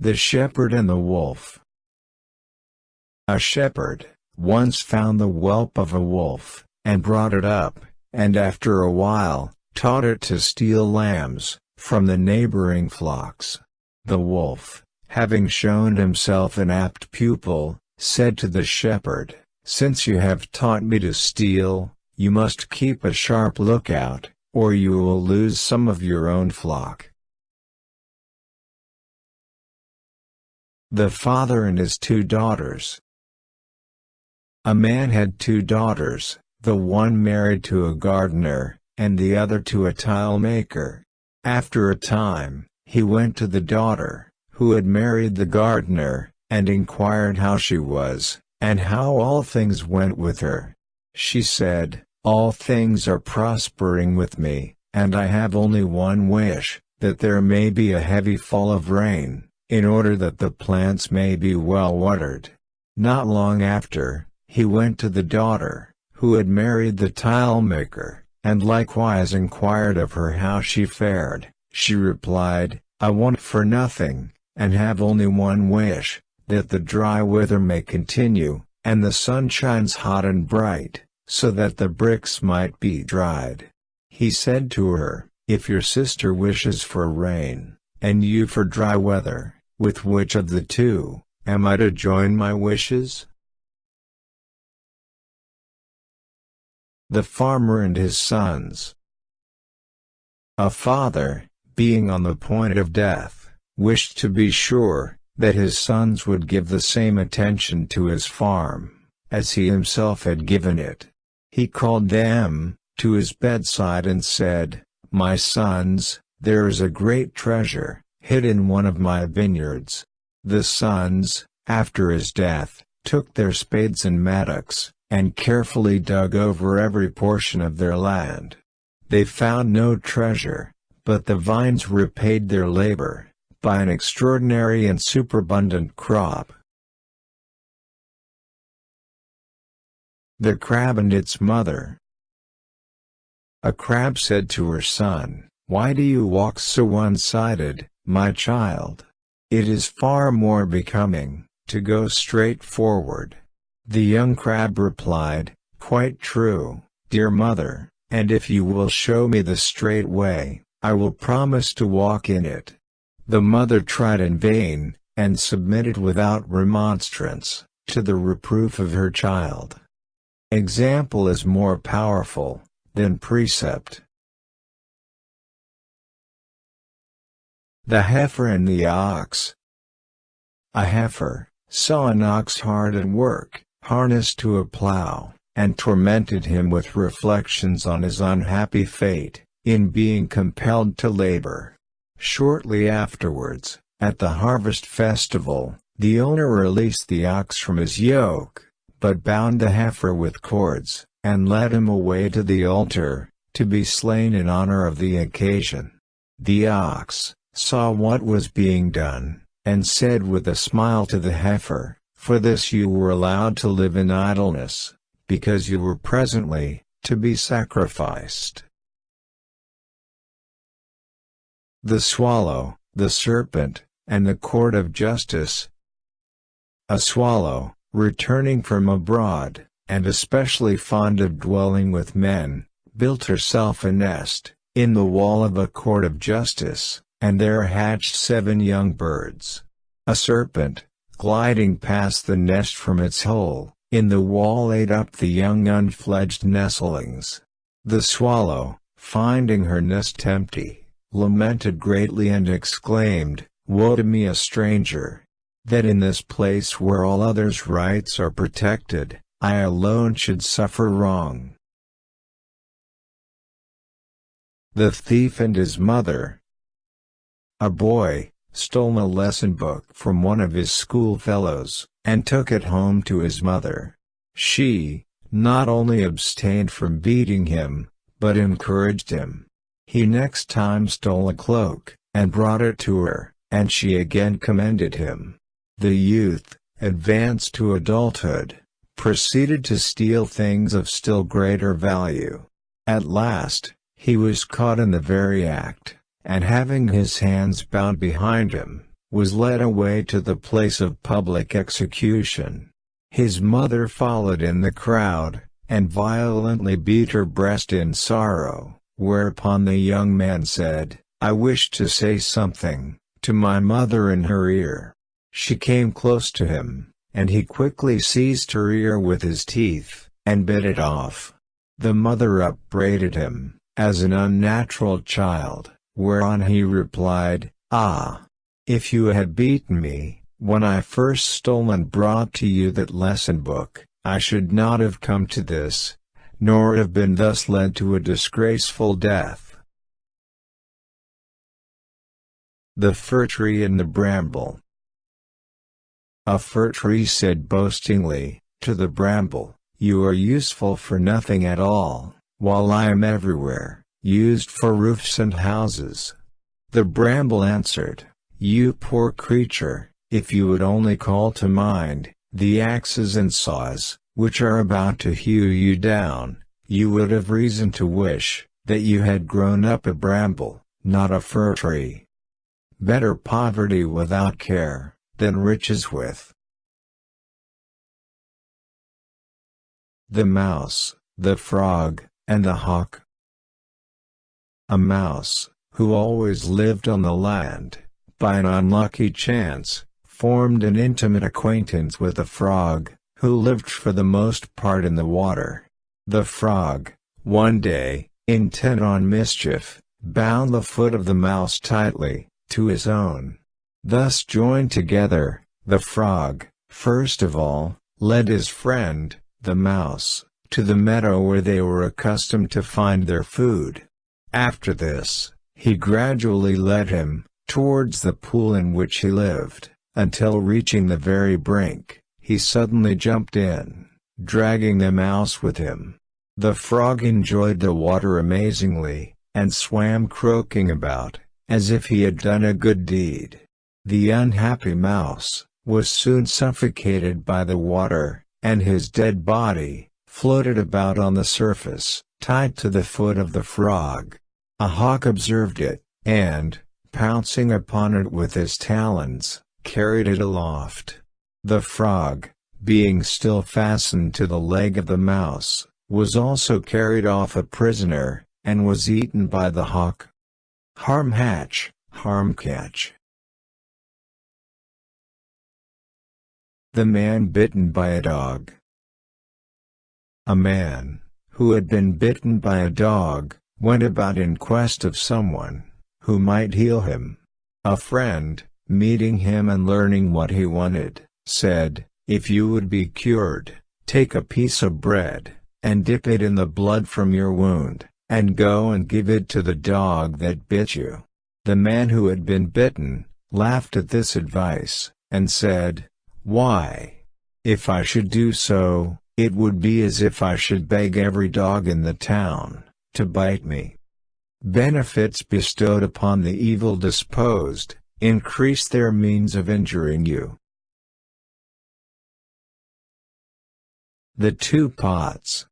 The Shepherd and the Wolf. A shepherd once found the whelp of a wolf, and brought it up, and after a while, taught it to steal lambs from the neighboring flocks. The wolf, having shown himself an apt pupil, said to the shepherd, "Since you have taught me to steal, you must keep a sharp lookout, or you will lose some of your own flock." The Father and His Two Daughters. A man had two daughters, the one married to a gardener, and the other to a tile maker. After a time, he went to the daughter, who had married the gardener, and inquired how she was, and how all things went with her. She said, "All things are prospering with me, and I have only one wish, that there may be a heavy fall of rain, in order that the plants may be well watered." Not long after, he went to the daughter, who had married the tile maker, and likewise inquired of her how she fared. She replied, "I want for nothing, and have only one wish, that the dry weather may continue, and the sun shines hot and bright, so that the bricks might be dried." He said to her, "If your sister wishes for rain, and you for dry weather, with which of the two am I to join my wishes?" The Farmer and His Sons. A father, being on the point of death, wished to be sure that his sons would give the same attention to his farm as he himself had given it. He called them to his bedside and said, "My sons, there is a great treasure hid in one of my vineyards." The sons, after his death, took their spades and mattocks, and carefully dug over every portion of their land. They found no treasure, but the vines repaid their labor by an extraordinary and superabundant crop. The Crab and its Mother. A crab said to her son, "Why do you walk so one-sided, my child? It is far more becoming to go straight forward." The young crab replied, "Quite true, dear mother, and if you will show me the straight way, I will promise to walk in it." The mother tried in vain, and submitted without remonstrance to the reproof of her child. Example is more powerful than precept. The Heifer and the Ox. A heifer saw an ox hard at work, harnessed to a plow, and tormented him with reflections on his unhappy fate in being compelled to labor. Shortly afterwards, at the harvest festival, the owner released the ox from his yoke, but bound the heifer with cords, and led him away to the altar, to be slain in honor of the occasion. The ox saw what was being done, and said with a smile to the heifer, "For this you were allowed to live in idleness, because you were presently to be sacrificed." The Swallow, the Serpent, and the Court of Justice. A swallow, returning from abroad, and especially fond of dwelling with men, built herself a nest in the wall of a court of justice, and there hatched 7 young birds. A serpent, gliding past the nest from its hole in the wall, ate up the young unfledged nestlings. The swallow, finding her nest empty, lamented greatly and exclaimed, "Woe to me, a stranger! That in this place where all others' rights are protected, I alone should suffer wrong." The Thief and His Mother. A boy stole a lesson book from one of his schoolfellows, and took it home to his mother. She not only abstained from beating him, but encouraged him. He next time stole a cloak, and brought it to her, and she again commended him. The youth, advanced to adulthood, proceeded to steal things of still greater value. At last, he was caught in the very act, and having his hands bound behind him, was led away to the place of public execution. His mother followed in the crowd, and violently beat her breast in sorrow, whereupon the young man said, "I wish to say something to my mother in her ear." She came close to him, and he quickly seized her ear with his teeth, and bit it off. The mother upbraided him, as an unnatural child, whereon he replied, "Ah! If you had beaten me, when I first stole and brought to you that lesson book, I should not have come to this, nor have been thus led to a disgraceful death." The Fir Tree and the Bramble. A fir tree said boastingly to the bramble, "You are useful for nothing at all, while I am everywhere, used for roofs and houses." The bramble answered, "You poor creature, if you would only call to mind the axes and saws, which are about to hew you down, you would have reason to wish that you had grown up a bramble, not a fir tree. Better poverty without care than riches with." The Mouse, the Frog, and the Hawk. A mouse, who always lived on the land, by an unlucky chance, formed an intimate acquaintance with a frog, who lived for the most part in the water. The frog, one day, intent on mischief, bound the foot of the mouse tightly to his own. Thus joined together, the frog, first of all, led his friend, the mouse, to the meadow where they were accustomed to find their food. After this, he gradually led him towards the pool in which he lived, until reaching the very brink, he suddenly jumped in, dragging the mouse with him. The frog enjoyed the water amazingly, and swam croaking about, as if he had done a good deed. The unhappy mouse was soon suffocated by the water, and his dead body floated about on the surface, tied to the foot of the frog. A hawk observed it, and, pouncing upon it with his talons, carried it aloft. The frog, being still fastened to the leg of the mouse, was also carried off a prisoner, and was eaten by the hawk. Harm hatch, harm catch. The man bitten by a dog. A man, who had been bitten by a dog, went about in quest of someone who might heal him. A friend, meeting him and learning what he wanted, said, "If you would be cured, take a piece of bread, and dip it in the blood from your wound, and go and give it to the dog that bit you." The man who had been bitten laughed at this advice, and said, "Why? If I should do so, it would be as if I should beg every dog in the town to bite me." Benefits bestowed upon the evil disposed increase their means of injuring you. The Two Pots.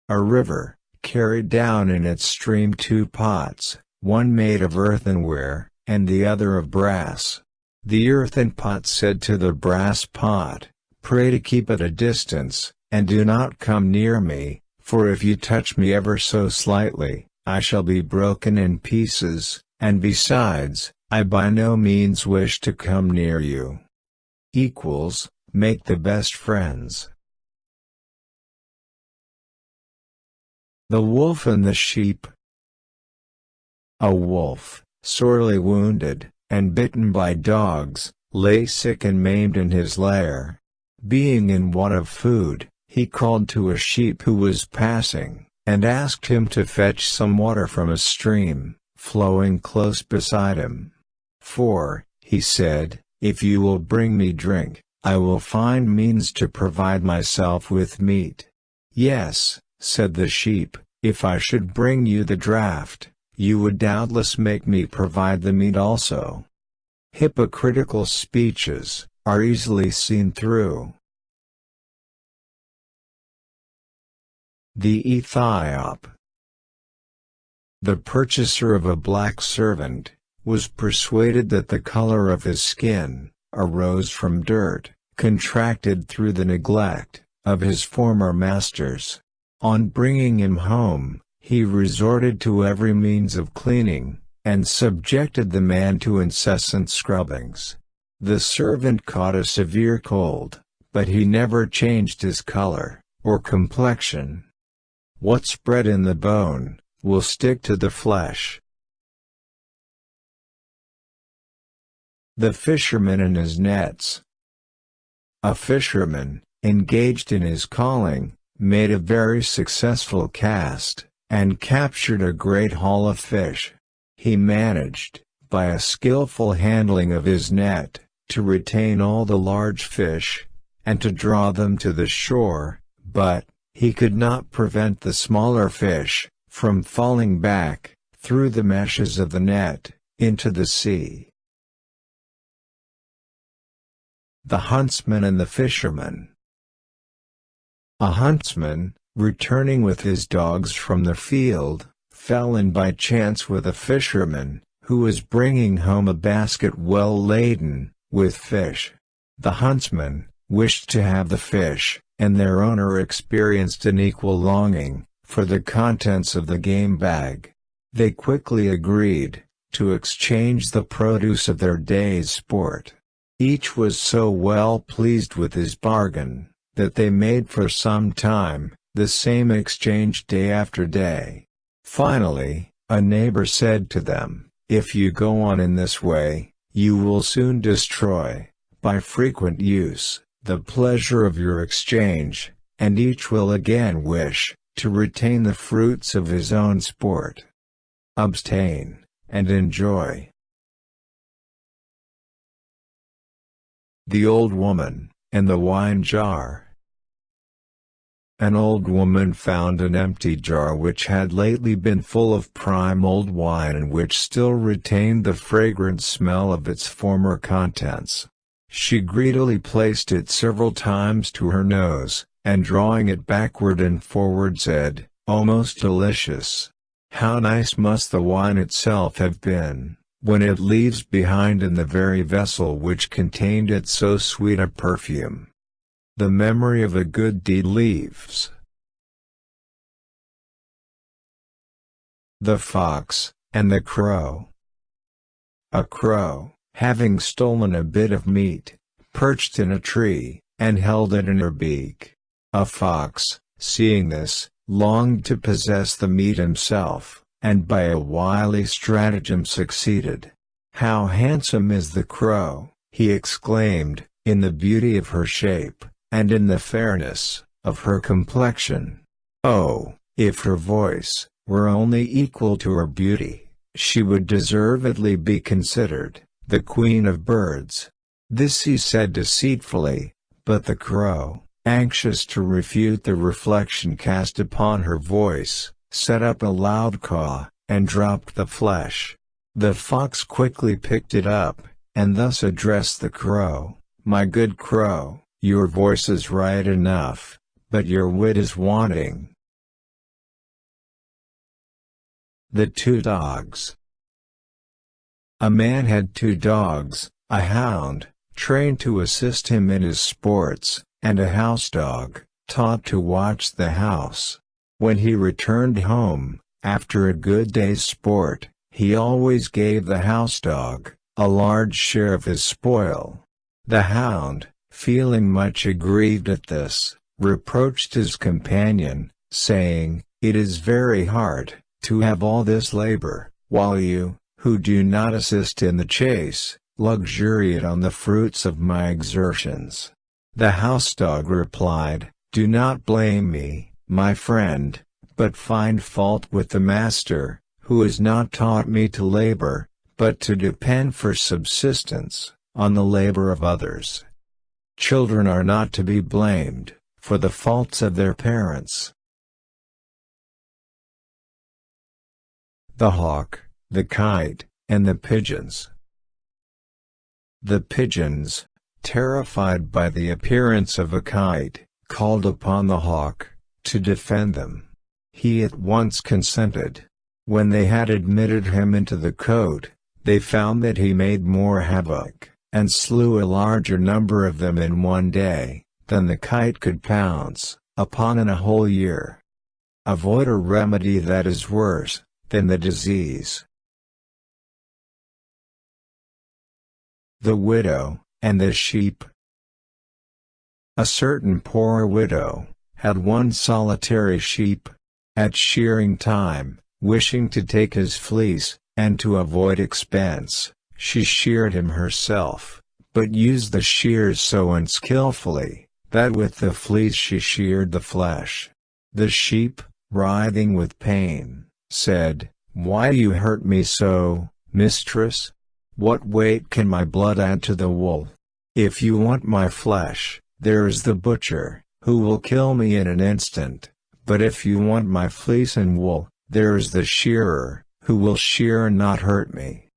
A river carried down in its stream two pots, one made of earthenware, and the other of brass. The earthen pot said to the brass pot, "Pray to keep at a distance, and do not come near me, for if you touch me ever so slightly, I shall be broken in pieces, and besides, I by no means wish to come near you." Equals make the best friends. The Wolf and the Sheep. A wolf, sorely wounded, and bitten by dogs, lay sick and maimed in his lair. Being in want of food, he called to a sheep who was passing, and asked him to fetch some water from a stream, flowing close beside him. "For," he said, "if you will bring me drink, I will find means to provide myself with meat." "Yes," said the sheep, "if I should bring you the draught, you would doubtless make me provide the meat also." Hypocritical speeches are easily seen through. The Aesop. The purchaser of a black servant was persuaded that the color of his skin arose from dirt, contracted through the neglect of his former masters. On bringing him home, he resorted to every means of cleaning, and subjected the man to incessant scrubbings. The servant caught a severe cold, but he never changed his color or complexion. What's bred in the bone will stick to the flesh. The fisherman and his nets. A fisherman, engaged in his calling, made a very successful cast, and captured a great haul of fish. He managed, by a skillful handling of his net, to retain all the large fish, and to draw them to the shore, but he could not prevent the smaller fish from falling back, through the meshes of the net, into the sea. The huntsman and the fisherman. A huntsman, returning with his dogs from the field, fell in by chance with a fisherman, who was bringing home a basket well laden with fish. The huntsman wished to have the fish, and their owner experienced an equal longing for the contents of the game bag. They quickly agreed to exchange the produce of their day's sport. Each was so well pleased with his bargain, that they made for some time the same exchange day after day. Finally, a neighbor said to them, "If you go on in this way, you will soon destroy, by frequent use, the pleasure of your exchange, and each will again wish to retain the fruits of his own sport. Abstain, and enjoy." The Old Woman and the Wine Jar. An old woman found an empty jar which had lately been full of prime old wine and which still retained the fragrant smell of its former contents. She greedily placed it several times to her nose, and drawing it backward and forward said, "Oh, most delicious! How nice must the wine itself have been, when it leaves behind in the very vessel which contained it so sweet a perfume." The memory of a good deed leaves. The Fox and the Crow. A crow, having stolen a bit of meat, perched in a tree, and held it in her beak. A fox, seeing this, longed to possess the meat himself, and by a wily stratagem succeeded. "How handsome is the crow!" he exclaimed, "in the beauty of her shape, and in the fairness of her complexion. Oh, if her voice were only equal to her beauty, she would deservedly be considered the queen of birds." This he said deceitfully, but the crow, anxious to refute the reflection cast upon her voice, set up a loud caw, and dropped the flesh. The fox quickly picked it up, and thus addressed the crow, "My good crow, your voice is right enough, but your wit is wanting." The Two Dogs. A man had two dogs, a hound, trained to assist him in his sports, and a house dog, taught to watch the house. When he returned home, after a good day's sport, he always gave the house dog a large share of his spoil. The hound, feeling much aggrieved at this, reproached his companion, saying, "It is very hard to have all this labor, while you, who do not assist in the chase, luxuriate on the fruits of my exertions." The house dog replied, "Do not blame me, my friend, but find fault with the master, who has not taught me to labor, but to depend for subsistence on the labor of others." Children are not to be blamed for the faults of their parents. The Hawk, the Kite, and the Pigeons. The pigeons, terrified by the appearance of a kite, called upon the hawk to defend them. He at once consented. When they had admitted him into the cote, they found that he made more havoc, and slew a larger number of them in one day, than the kite could pounce upon in a whole year. Avoid a remedy that is worse than the disease. The widow and the sheep. A certain poor widow had one solitary sheep. At shearing time, wishing to take his fleece, and to avoid expense, she sheared him herself, but used the shears so unskillfully, that with the fleece she sheared the flesh. The sheep, writhing with pain, said, "Why do you hurt me so, mistress? What weight can my blood add to the wool? If you want my flesh, there is the butcher, who will kill me in an instant. But if you want my fleece and wool, there is the shearer, who will shear and not hurt me."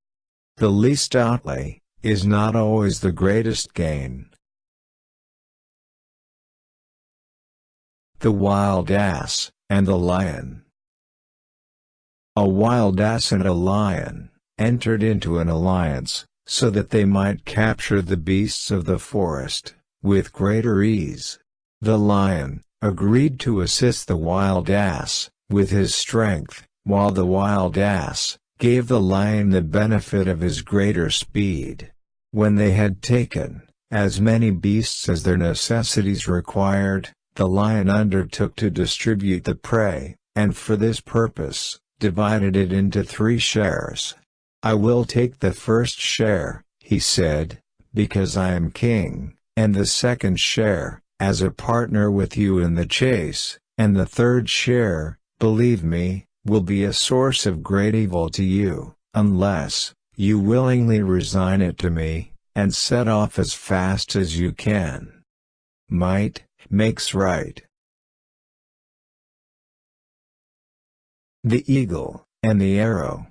The least outlay is not always the greatest gain. The wild ass and the lion. A wild ass and a lion entered into an alliance, so that they might capture the beasts of the forest with greater ease. The lion agreed to assist the wild ass with his strength, while the wild ass gave the lion the benefit of his greater speed. When they had taken as many beasts as their necessities required, the lion undertook to distribute the prey, and for this purpose, divided it into 3 shares. "I will take the first share," he said, "because I am king, and the second share, as a partner with you in the chase, and the third share, believe me, will be a source of great evil to you, unless you willingly resign it to me, and set off as fast as you can." Might makes right. The eagle and the arrow.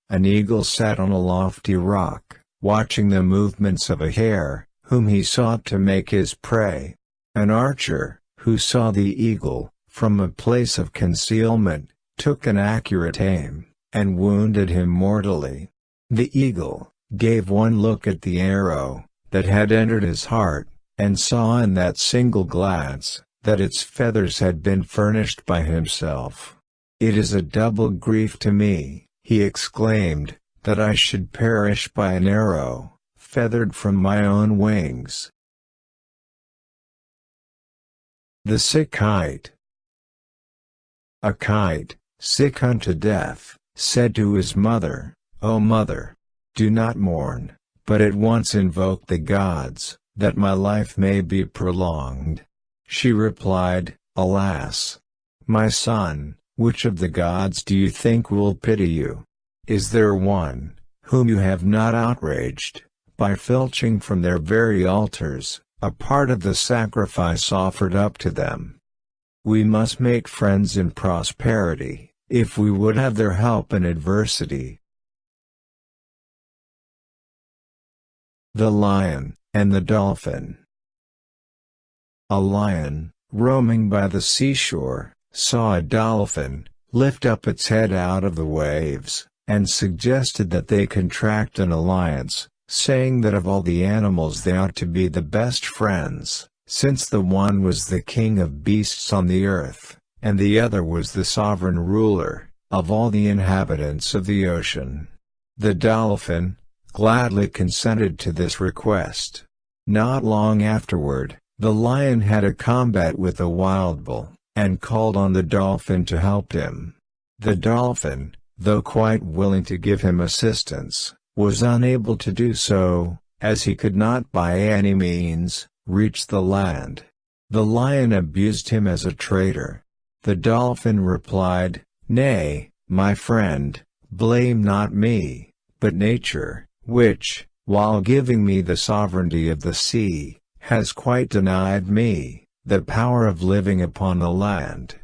An eagle sat on a lofty rock, watching the movements of a hare, whom he sought to make his prey. An archer, who saw the eagle from a place of concealment, took an accurate aim, and wounded him mortally. The eagle gave one look at the arrow that had entered his heart, and saw in that single glance that its feathers had been furnished by himself. "It is a double grief to me," he exclaimed, "that I should perish by an arrow feathered from my own wings." The sick kite. A kite, sick unto death, said to his mother, "O mother, do not mourn, but at once invoke the gods, that my life may be prolonged." She replied, "Alas! My son, which of the gods do you think will pity you? Is there one, whom you have not outraged, by filching from their very altars a part of the sacrifice offered up to them? We must make friends in prosperity, if we would have their help in adversity." The lion and the dolphin. A lion, roaming by the seashore, saw a dolphin lift up its head out of the waves, and suggested that they contract an alliance, saying that of all the animals they ought to be the best friends, since the one was the king of beasts on the earth, and the other was the sovereign ruler of all the inhabitants of the ocean. The dolphin gladly consented to this request. Not long afterward, the lion had a combat with a wild bull, and called on the dolphin to help him. The dolphin, though quite willing to give him assistance, was unable to do so, as he could not by any means reach the land. The lion abused him as a traitor. The dolphin replied, "Nay, my friend, blame not me, but nature, which, while giving me the sovereignty of the sea, has quite denied me the power of living upon the land."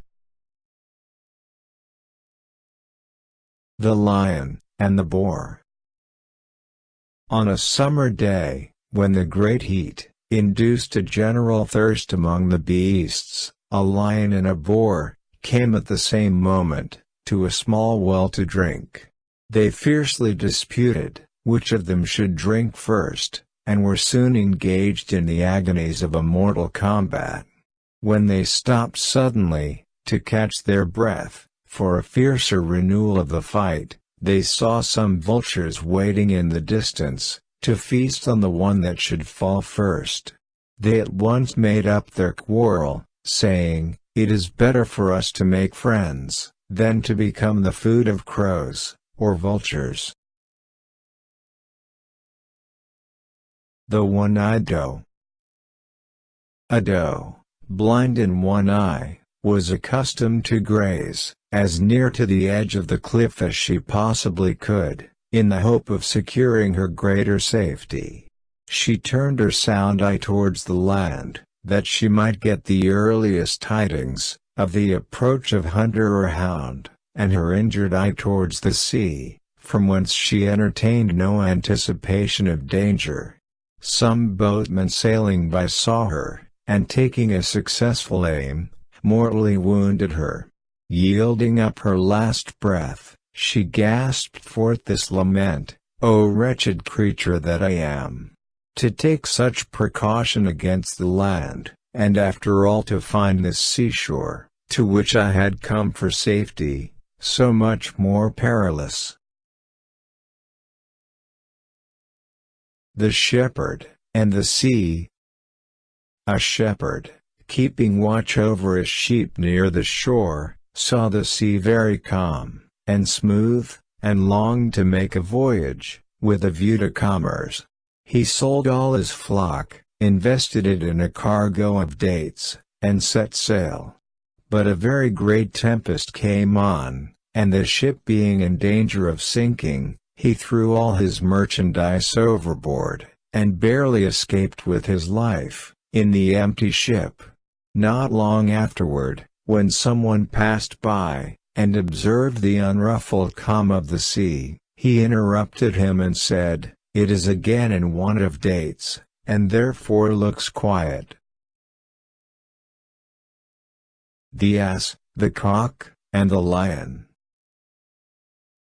The lion and the boar. On a summer day, when the great heat induced a general thirst among the beasts, a lion and a boar came at the same moment to a small well to drink. They fiercely disputed which of them should drink first, and were soon engaged in the agonies of a mortal combat. When they stopped suddenly, to catch their breath, for a fiercer renewal of the fight, they saw some vultures waiting in the distance, to feast on the one that should fall first. They at once made up their quarrel, saying, "It is better for us to make friends, than to become the food of crows, or vultures." The One-Eyed Doe. Addo, blind in one eye, was accustomed to graze, as near to the edge of the cliff as she possibly could, in the hope of securing her greater safety. She turned her sound eye towards the land, that she might get the earliest tidings of the approach of hunter or hound, and her injured eye towards the sea, from whence she entertained no anticipation of danger. Some boatmen sailing by saw her, and taking a successful aim, mortally wounded her. Yielding up her last breath, she gasped forth this lament, "O wretched creature that I am! To take such precaution against the land, and after all to find this seashore, to which I had come for safety, so much more perilous." The Shepherd, and the Sea. A shepherd, keeping watch over his sheep near the shore, saw the sea very calm, and smooth, and longed to make a voyage, with a view to commerce. He sold all his flock, invested it in a cargo of dates, and set sail. But a very great tempest came on, and the ship being in danger of sinking, he threw all his merchandise overboard, and barely escaped with his life, in the empty ship. Not long afterward, when someone passed by, and observed the unruffled calm of the sea, he interrupted him and said, "It is again in want of dates, and therefore looks quiet." The Ass, the Cock, and the Lion.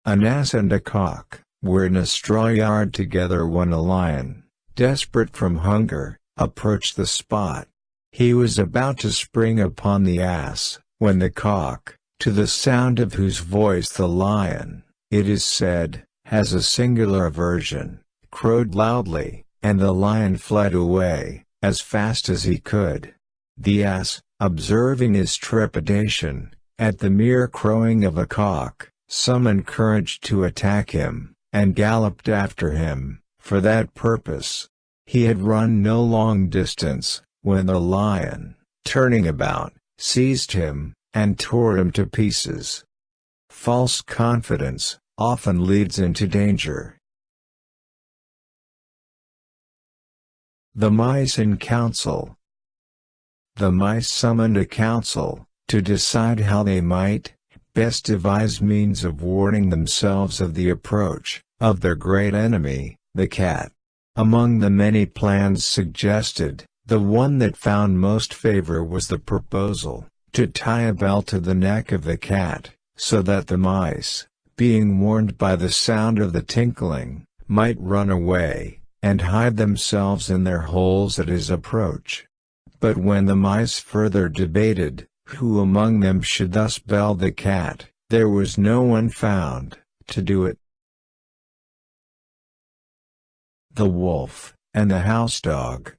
An ass and a cock were in a straw yard together when a lion, desperate from hunger, approached the spot. He was about to spring upon the ass, when the cock, to the sound of whose voice the lion, it is said, has a singular aversion, crowed loudly, and the lion fled away, as fast as he could. The ass, observing his trepidation, at the mere crowing of a cock, summoned courage to attack him, and galloped after him, for that purpose. He had run no long distance, when the lion, turning about, seized him, and tore him to pieces. False confidence often leads into danger. The Mice in Council. The mice summoned a council, to decide how they might best devise means of warning themselves of the approach of their great enemy, the cat. Among the many plans suggested, the one that found most favor was the proposal, to tie a bell to the neck of the cat, so that the mice, being warned by the sound of the tinkling, might run away, and hide themselves in their holes at his approach. But when the mice further debated, who among them should thus bell the cat, there was no one found to do it. The Wolf, and the Housedog.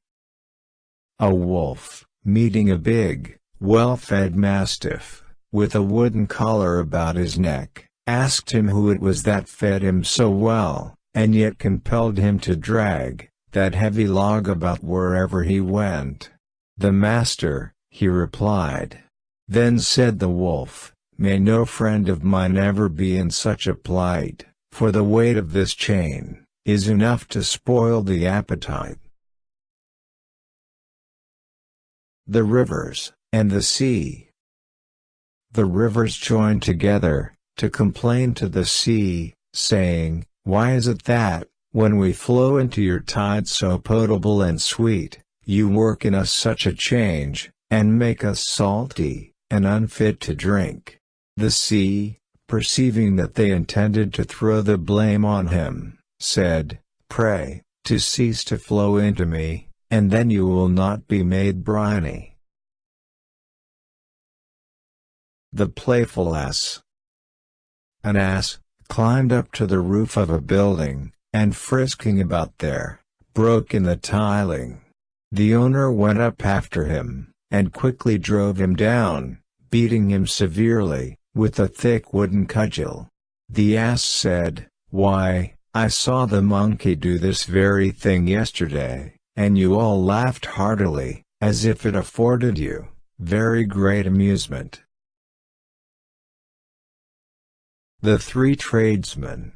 A wolf, meeting a big, well-fed mastiff, with a wooden collar about his neck, asked him who it was that fed him so well, and yet compelled him to drag that heavy log about wherever he went. "The master," he replied. Then said the wolf, "May no friend of mine ever be in such a plight, for the weight of this chain is enough to spoil the appetite." The Rivers, and the Sea. The rivers joined together, to complain to the sea, saying, "Why is it that, when we flow into your tides so potable and sweet, you work in us such a change, and make us salty, and unfit to drink?" The sea, perceiving that they intended to throw the blame on him, said, "Pray, to cease to flow into me, and then you will not be made briny." The playful ass. An ass climbed up to the roof of a building, and frisking about there, broke in the tiling. The owner went up after him, and quickly drove him down, beating him severely with a thick wooden cudgel. The ass said, "Why, I saw the monkey do this very thing yesterday, and you all laughed heartily, as if it afforded you very great amusement." The Three Tradesmen.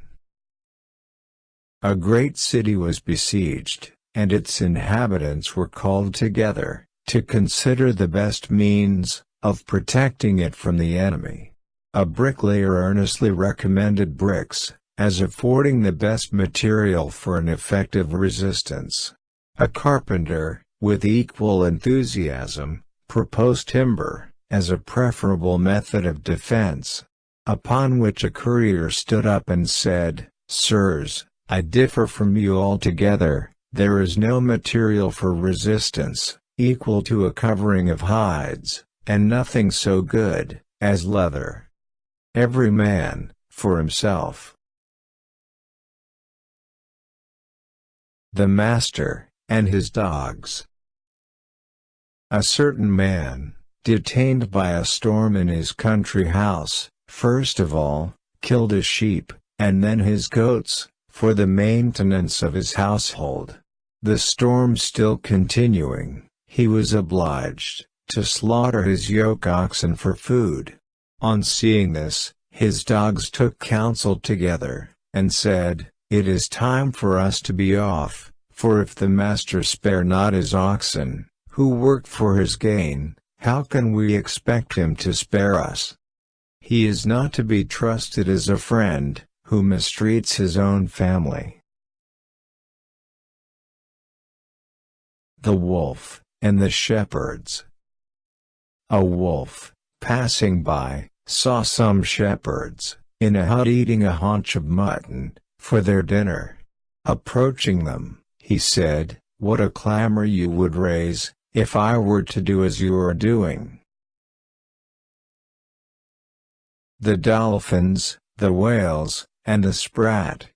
A great city was besieged, and its inhabitants were called together, to consider the best means of protecting it from the enemy. A bricklayer earnestly recommended bricks, as affording the best material for an effective resistance. A carpenter, with equal enthusiasm, proposed timber, as a preferable method of defense. Upon which a courier stood up and said, "Sirs, I differ from you altogether. There is no material for resistance equal to a covering of hides, and nothing so good as leather. Every man for himself." The Master and his Dogs. A certain man, detained by a storm in his country house, first of all, killed his sheep, and then his goats, for the maintenance of his household. The storm still continuing, he was obliged to slaughter his yoke oxen for food. On seeing this, his dogs took counsel together, and said, "It is time for us to be off, for if the master spare not his oxen, who work for his gain, how can we expect him to spare us? He is not to be trusted as a friend, who mistreats his own family." The Wolf and the Shepherds. A wolf, passing by, saw some shepherds, in a hut eating a haunch of mutton, for their dinner. Approaching them, he said, "What a clamor you would raise, if I were to do as you are doing." The Dolphins, the Whales, and the Sprat.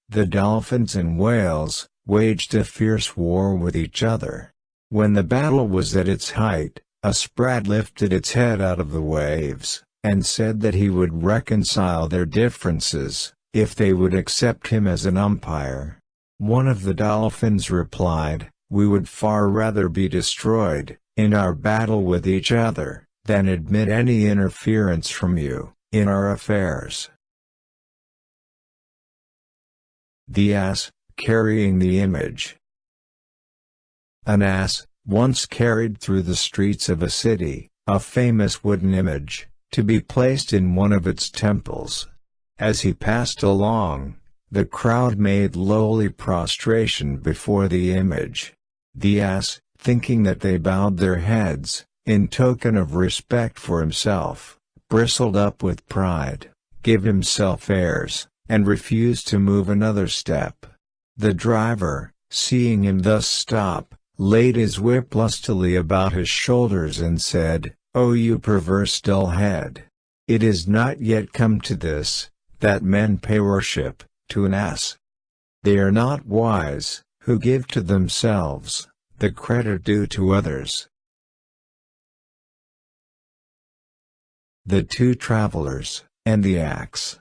The dolphins and whales waged a fierce war with each other. When the battle was at its height, a sprat lifted its head out of the waves, and said that he would reconcile their differences, if they would accept him as an umpire. One of the dolphins replied, "We would far rather be destroyed, in our battle with each other, than admit any interference from you, in our affairs." The Ass, carrying the image. An ass once carried through the streets of a city a famous wooden image, to be placed in one of its temples. As he passed along, the crowd made lowly prostration before the image. The ass, thinking that they bowed their heads, in token of respect for himself, bristled up with pride, gave himself airs, and refused to move another step. The driver, seeing him thus stop, laid his whip lustily about his shoulders and said, "O you perverse dull head! It is not yet come to this, that men pay worship to an ass. They are not wise, who give to themselves the credit due to others." The Two Travelers and the Axe.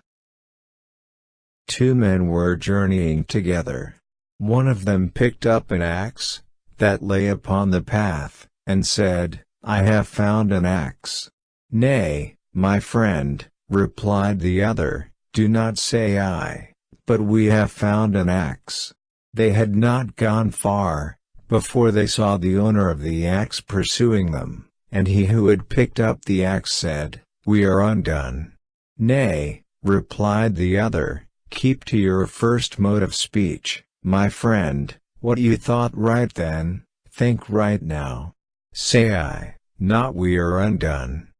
Two men were journeying together. One of them picked up an axe that lay upon the path, and said, "I have found an axe." "Nay, my friend," replied the other, "do not say I, but we have found an axe." They had not gone far, before they saw the owner of the axe pursuing them, and he who had picked up the axe said, "We are undone." "Nay," replied the other, "keep to your first mode of speech, my friend. What you thought right then, think right now. Say I, not we are undone."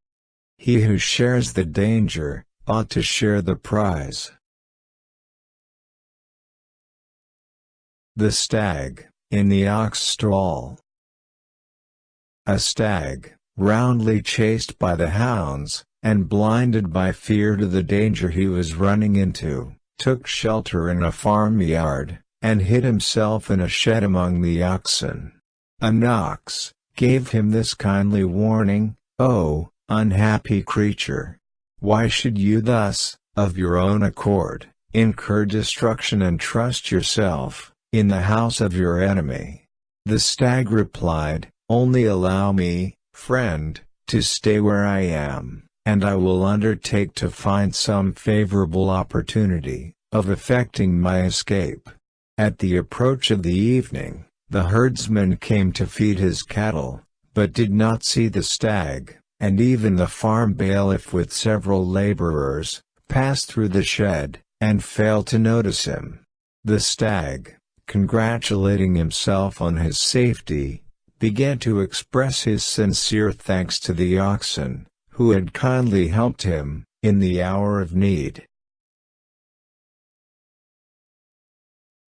He who shares the danger ought to share the prize. The stag, in the ox stall. A stag, roundly chased by the hounds, and blinded by fear to the danger he was running into, took shelter in a farmyard, and hid himself in a shed among the oxen. An ox gave him this kindly warning, "O unhappy creature! Why should you thus, of your own accord, incur destruction and trust yourself in the house of your enemy?" The stag replied, "Only allow me, friend, to stay where I am, and I will undertake to find some favorable opportunity of effecting my escape." At the approach of the evening, the herdsman came to feed his cattle, but did not see the stag, and even the farm bailiff with several laborers passed through the shed, and failed to notice him. The stag, congratulating himself on his safety, began to express his sincere thanks to the oxen, who had kindly helped him in the hour of need.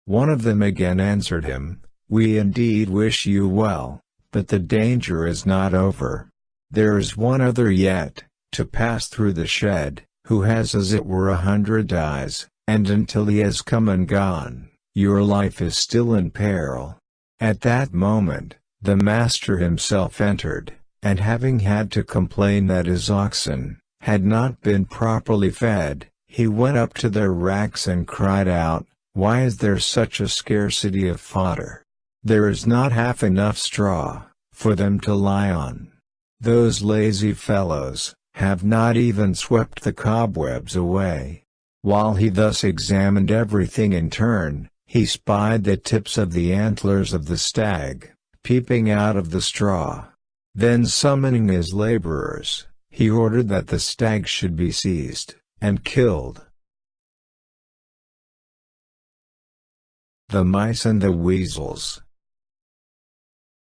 One of them again answered him, "We indeed wish you well, but the danger is not over. There is one other yet, to pass through the shed, who has as it were 100 eyes, and until he has come and gone, your life is still in peril." At that moment, the master himself entered, and having had to complain that his oxen had not been properly fed, he went up to their racks and cried out, "Why is there such a scarcity of fodder? There is not half enough straw for them to lie on. Those lazy fellows have not even swept the cobwebs away." While he thus examined everything in turn, he spied the tips of the antlers of the stag peeping out of the straw. Then summoning his laborers, he ordered that the stag should be seized and killed. The mice and the weasels.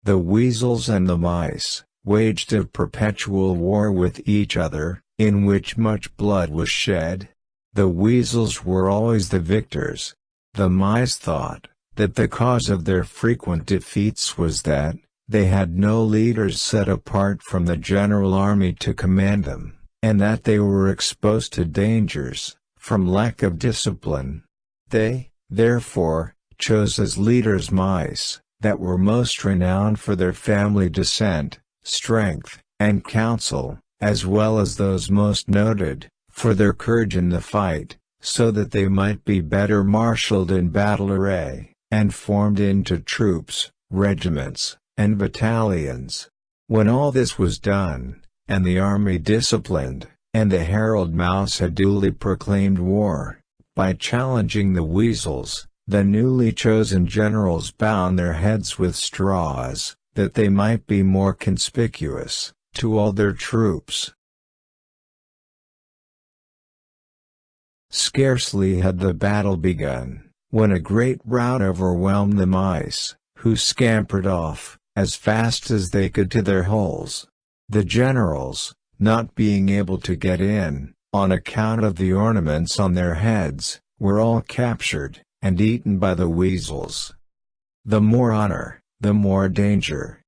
The weasels and the mice waged a perpetual war with each other, in which much blood was shed. The weasels were always the victors. The mice thought that the cause of their frequent defeats was that they had no leaders set apart from the general army to command them, and that they were exposed to dangers from lack of discipline. They, therefore, chose as leaders mice that were most renowned for their family descent, strength, and counsel, as well as those most noted for their courage in the fight, so that they might be better marshaled in battle array, and formed into troops, regiments, and battalions. When all this was done, and the army disciplined, and the herald mouse had duly proclaimed war, by challenging the weasels, the newly chosen generals bound their heads with straws, that they might be more conspicuous to all their troops. Scarcely had the battle begun, when a great rout overwhelmed the mice, who scampered off, as fast as they could to their holes. The generals, not being able to get in, on account of the ornaments on their heads, were all captured, and eaten by the weasels. The more honor, the more danger,